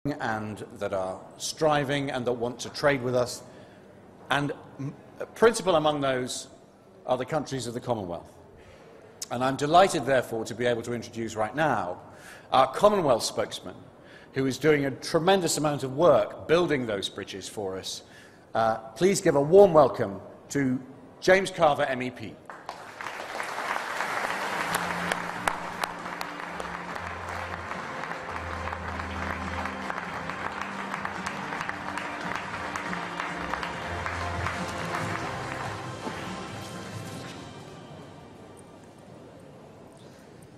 and that are striving and that want to trade with us. And principal among those are the countries of the Commonwealth. And I'm delighted, therefore, to be able to introduce right now our Commonwealth spokesman, who is doing a tremendous amount of work building those bridges for us. Please give a warm welcome to James Carver, MEP.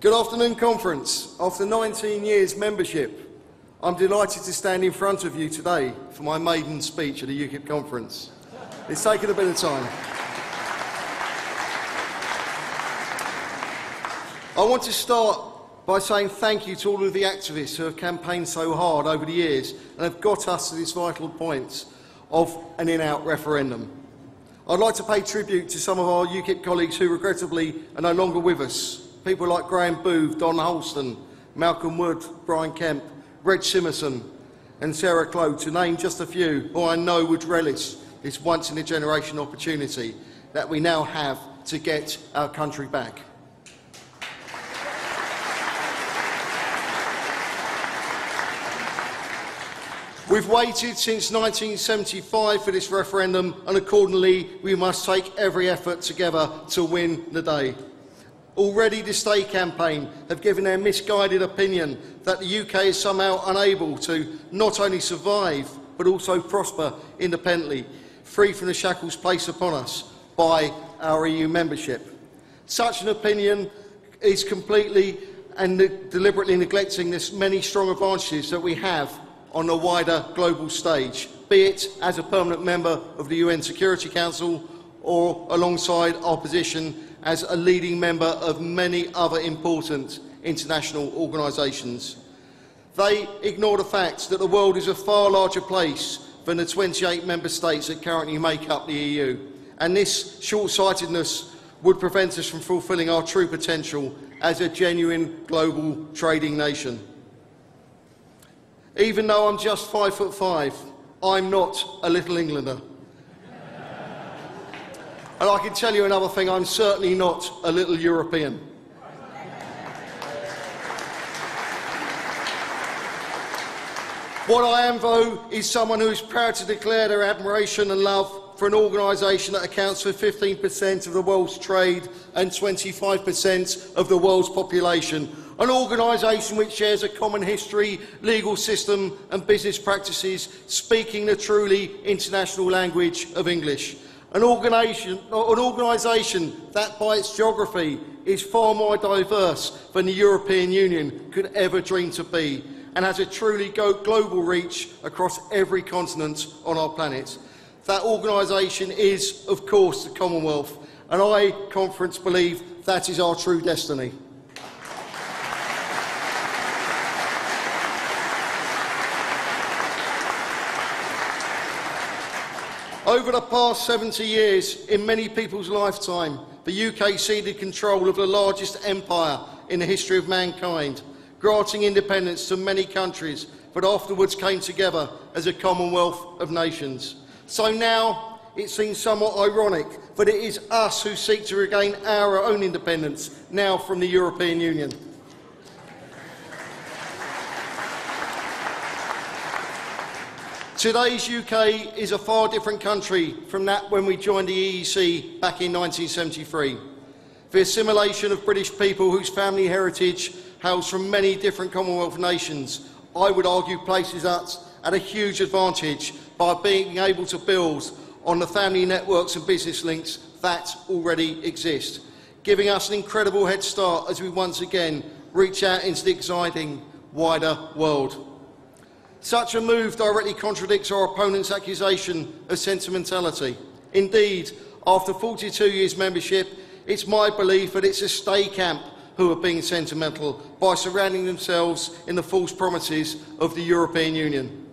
Good afternoon, Conference. After 19 years' membership, I'm delighted to stand in front of you today for my maiden speech at the UKIP Conference. It's taken a bit of time. I want to start by saying thank you to all of the activists who have campaigned so hard over the years and have got us to this vital point of an in-out referendum. I'd like to pay tribute to some of our UKIP colleagues who regrettably are no longer with us. People like Graham Booth, Don Holston, Malcolm Wood, Brian Kemp, Reg Simerson and Sarah Clough, to name just a few who I know would relish this once-in-a-generation opportunity that we now have to get our country back. We've waited since 1975 for this referendum, and accordingly we must take every effort together to win the day. Already the Stay campaign have given their misguided opinion that the UK is somehow unable to not only survive but also prosper independently, free from the shackles placed upon us by our EU membership. Such an opinion is completely and deliberately neglecting the many strong advantages that we have on the wider global stage, be it as a permanent member of the UN Security Council or alongside our position as a leading member of many other important international organisations. They ignore the fact that the world is a far larger place than the 28 member states that currently make up the EU, and this short-sightedness would prevent us from fulfilling our true potential as a genuine global trading nation. Even though I'm just 5'5", I'm not a little Englander. And I can tell you another thing, I'm certainly not a little European. What I am, though, is someone who is proud to declare their admiration and love for an organisation that accounts for 15% of the world's trade and 25% of the world's population. An organisation which shares a common history, legal system and business practices, speaking the truly international language of English. An organisation that, by its geography, is far more diverse than the European Union could ever dream to be, and has a truly global reach across every continent on our planet. That organisation is, of course, the Commonwealth, and I, Conference, believe that is our true destiny. Over the past 70 years, in many people's lifetime, the UK ceded control of the largest empire in the history of mankind, granting independence to many countries, but afterwards came together as a Commonwealth of nations. So now it seems somewhat ironic that it is us who seek to regain our own independence, now from the European Union. Today's UK is a far different country from that when we joined the EEC back in 1973. The assimilation of British people whose family heritage hails from many different Commonwealth nations, I would argue, places us at a huge advantage by being able to build on the family networks and business links that already exist, giving us an incredible head start as we once again reach out into the exciting wider world. Such a move directly contradicts our opponent's accusation of sentimentality. Indeed, after 42 years' membership, it's my belief that it's a Stay camp who are being sentimental by surrounding themselves in the false promises of the European Union.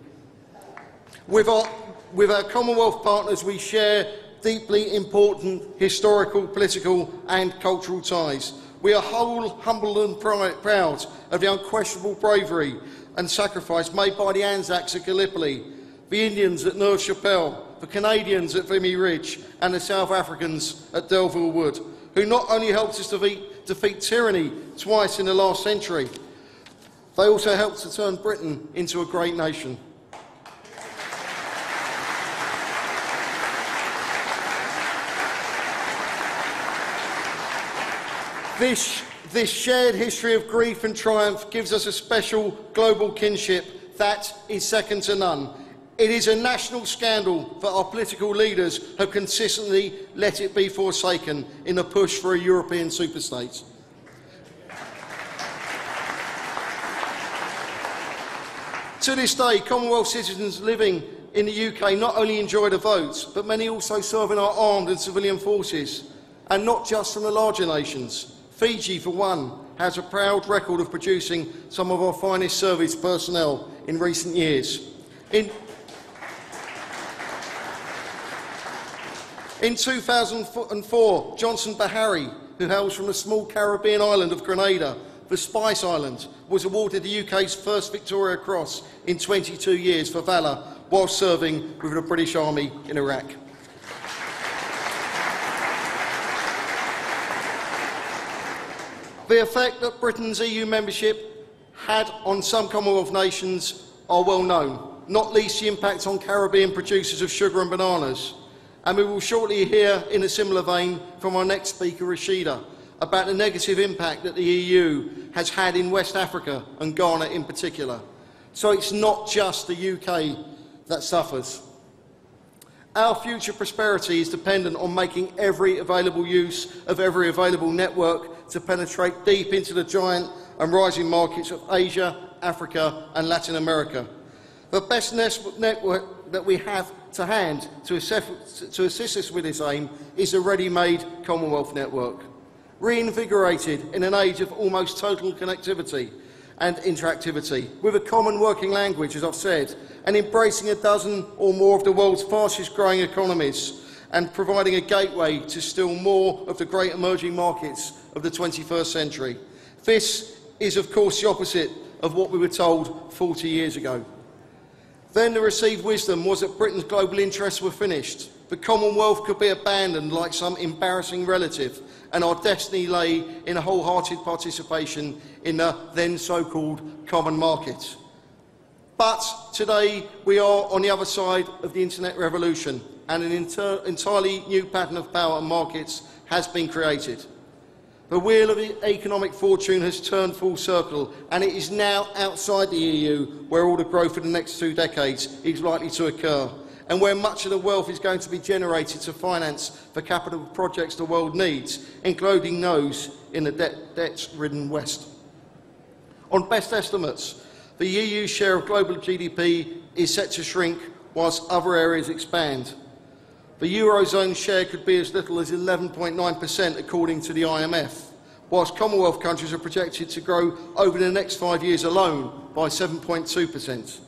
With our Commonwealth partners, we share deeply important historical, political and cultural ties. We are humble and proud of the unquestionable bravery and sacrifice made by the Anzacs at Gallipoli, the Indians at Neuve Chapelle, the Canadians at Vimy Ridge, and the South Africans at Delville Wood, who not only helped us defeat tyranny twice in the last century, they also helped to turn Britain into a great nation. This shared history of grief and triumph gives us a special global kinship that is second to none. It is a national scandal that our political leaders have consistently let it be forsaken in a push for a European superstate. To this day, Commonwealth citizens living in the UK not only enjoy the votes, but many also serve in our armed and civilian forces, and not just from the larger nations. Fiji, for one, has a proud record of producing some of our finest service personnel in recent years. In 2004, Johnson Bahari, who hails from the small Caribbean island of Grenada, the Spice Island, was awarded the UK's first Victoria Cross in 22 years for valour while serving with the British Army in Iraq. The effect that Britain's EU membership had on some Commonwealth nations are well known, not least the impact on Caribbean producers of sugar and bananas. And we will shortly hear, in a similar vein, from our next speaker, Rashida, about the negative impact that the EU has had in West Africa and Ghana in particular. So it's not just the UK that suffers. Our future prosperity is dependent on making every available use of every available network to penetrate deep into the giant and rising markets of Asia, Africa and Latin America. The best network that we have to hand to assist us with this aim is a ready-made Commonwealth network, reinvigorated in an age of almost total connectivity and interactivity, with a common working language, as I've said, and embracing a dozen or more of the world's fastest growing economies and providing a gateway to still more of the great emerging markets of the 21st century. This is, of course, the opposite of what we were told 40 years ago. Then the received wisdom was that Britain's global interests were finished. The Commonwealth could be abandoned like some embarrassing relative, and our destiny lay in a wholehearted participation in the then so-called common market. But today we are on the other side of the internet revolution, and an entirely new pattern of power and markets has been created. The wheel of economic fortune has turned full circle, and it is now outside the EU where all the growth for the next 2 decades is likely to occur, and where much of the wealth is going to be generated to finance the capital projects the world needs, including those in the debt-ridden West. On best estimates, the EU's share of global GDP is set to shrink whilst other areas expand. The Eurozone's share could be as little as 11.9% according to the IMF, whilst Commonwealth countries are projected to grow over the next 5 years alone by 7.2%.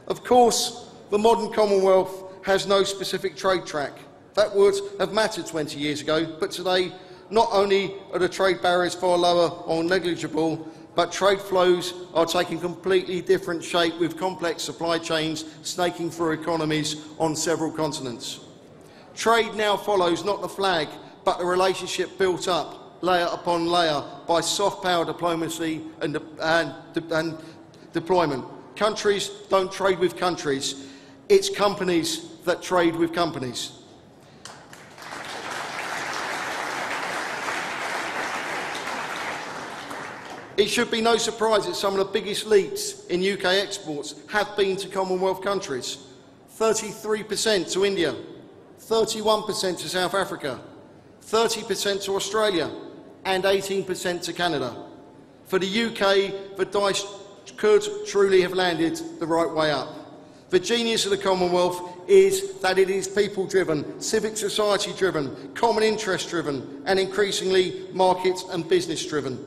Of course, the modern Commonwealth has no specific trade track. That would have mattered 20 years ago, but today not only are the trade barriers far lower or negligible, but trade flows are taking completely different shape, with complex supply chains snaking through economies on several continents. Trade now follows not the flag, but the relationship built up, layer upon layer, by soft power diplomacy and deployment. Countries don't trade with countries, it's companies that trade with companies. It should be no surprise that some of the biggest leaps in UK exports have been to Commonwealth countries. 33% to India, 31% to South Africa, 30% to Australia, and 18% to Canada. For the UK, the dice could truly have landed the right way up. The genius of the Commonwealth is that it is people-driven, civic society-driven, common interest-driven, and increasingly market and business-driven.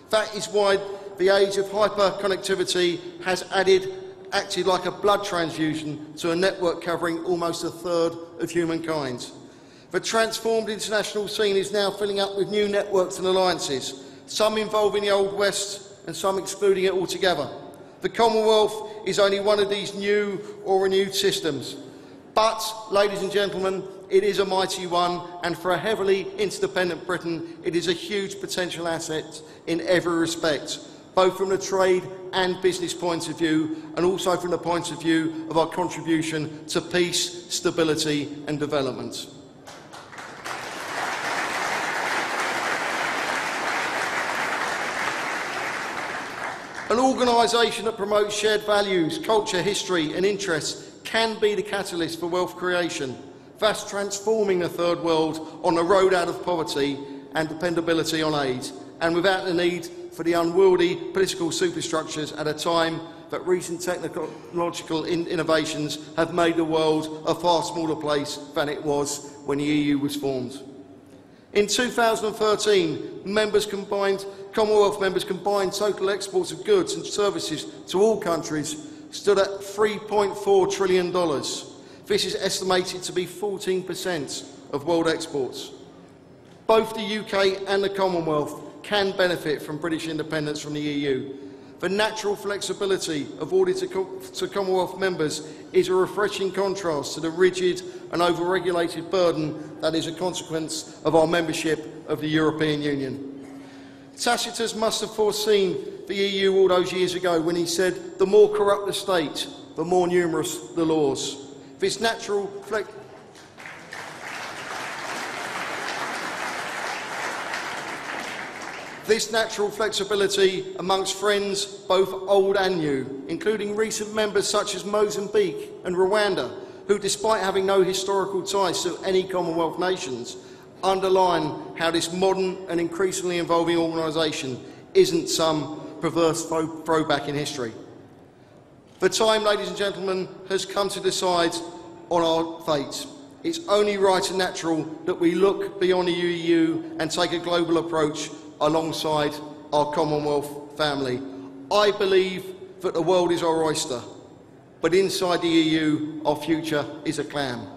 That is why the age of hyper-connectivity has acted like a blood transfusion to a network covering almost a third of humankind. The transformed international scene is now filling up with new networks and alliances, some involving the Old West and some excluding it altogether. The Commonwealth is only one of these new or renewed systems. But, ladies and gentlemen, it is a mighty one, and for a heavily interdependent Britain, it is a huge potential asset in every respect, both from the trade and business point of view, and also from the point of view of our contribution to peace, stability and development. An organisation that promotes shared values, culture, history and interests can be the catalyst for wealth creation, thus transforming the third world on the road out of poverty and dependability on aid, and without the need for the unwieldy political superstructures at a time that recent technological innovations have made the world a far smaller place than it was when the EU was formed. In 2013, Commonwealth members combined total exports of goods and services to all countries stood at $3.4 trillion. This is estimated to be 14% of world exports. Both the UK and the Commonwealth can benefit from British independence from the EU. The natural flexibility afforded to Commonwealth members is a refreshing contrast to the rigid and over-regulated burden that is a consequence of our membership of the European Union. Tacitus must have foreseen the EU all those years ago when he said, "The more corrupt the state, the more numerous the laws." This natural flexibility amongst friends, both old and new, including recent members such as Mozambique and Rwanda, who, despite having no historical ties to any Commonwealth nations, underline how this modern and increasingly involving organisation isn't some perverse throwback in history. The time, ladies and gentlemen, has come to decide on our fate. It's only right and natural that we look beyond the EU and take a global approach alongside our Commonwealth family. I believe that the world is our oyster, but inside the EU, our future is a clam.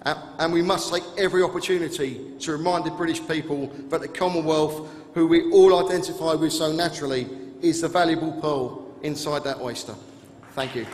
And we must take every opportunity to remind the British people that the Commonwealth, who we all identify with so naturally, is the valuable pearl inside that oyster. Thank you.